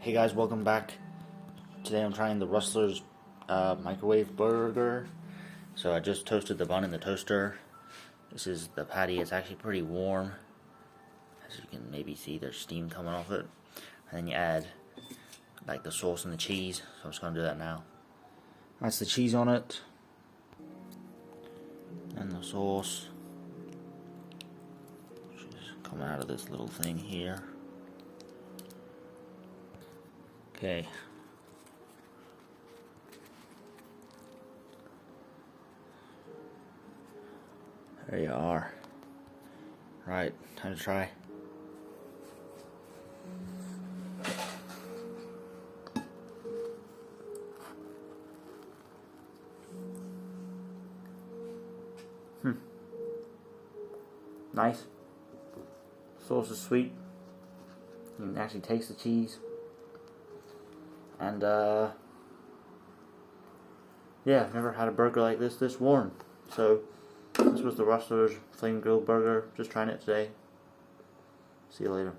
Hey guys, welcome back. Today I'm trying the Rustler's microwave burger. So I just toasted the bun in the toaster. This is the patty. It's actually pretty warm. As you can maybe see, there's steam coming off it. And then you add like the sauce and the cheese. So I'm just going to do that now. That's the cheese on it. And the sauce. Which is coming out of this little thing here. Okay. There you are. Right, time to try. Nice. Sauce is sweet. You can actually taste the cheese. And yeah, I've never had a burger like this warm. So this was the Rustler's Flame Grilled Burger. Just trying it today. See you later.